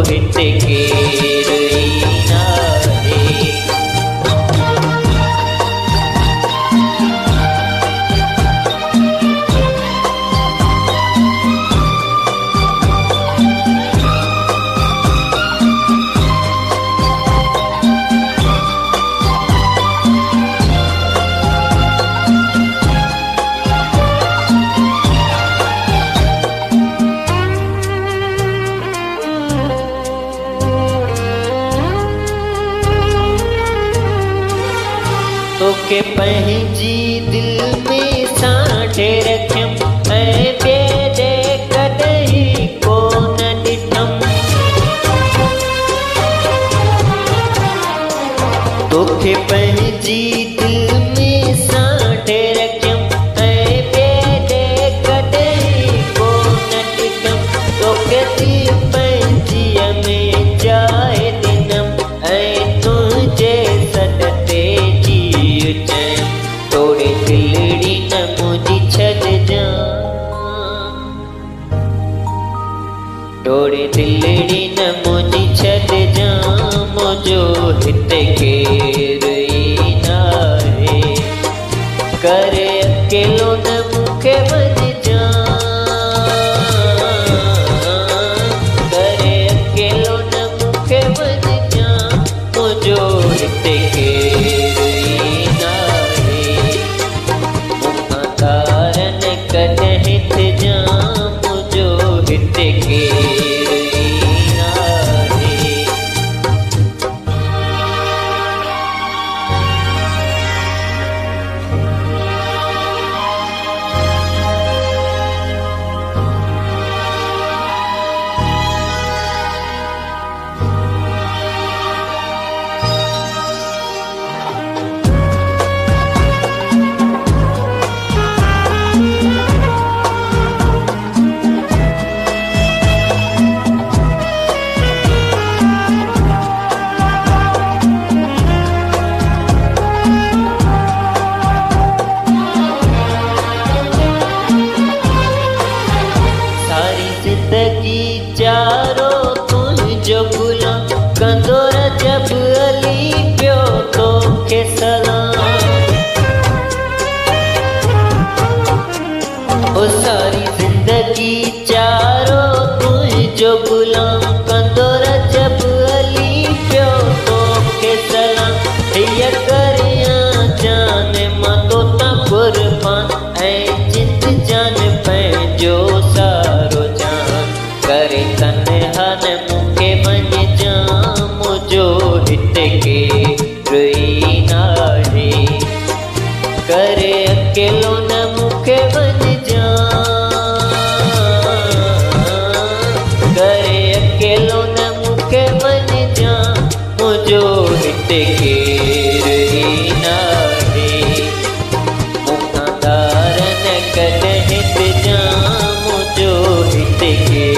हित केरई नाहे। तोखे पंहिंजी दिल में सांठे रखियम ऐं ॿिए ॾे कॾहिं कोन ॾिठम। तोखे पंहिंजी दिल में सांठे रखियम ऐं ॿिए ॾे कॾहिं कोन ॾिठम। तोखे थी पंहिंजीअ में जाइ ॾिनम ऐं तुंहिंजे सॾ ते तोड़े दिलड़ी न मुझी छॾजां, तोड़े दिलड़ी न मुझी छॾजां, मुझो हित केरई नाहे। करे अकेलो न मूंखे वञजां, करे अकेलो न मूंखे वञजां, मुझो हित केरई नाहे। कॾहिं थिजां, मुझो हित केरई नाहे। ज़िंदगी चारो तुंहिंजो गुलाम कंदो रजब अली पियो तोखे सलाम। ओ सारी ज़िंदगी चारो तुंहिंजो गुलाम कंदो रजब अली पियो तोखे सलाम। हीअ करियां जान मां तोतां कुर्बान ऐं जित जान पंहिंजो सारो जान। करे तन्हा न मूंखे वञजां, मुझो हित केरई नाहे। करे अकेलो न मूंखे वञजां, करे अकेलो न मूंखे वञजां, मुझो हित केरई नाहे। मूंखां तार न कॾहिं थिजां, मुझो हित केरई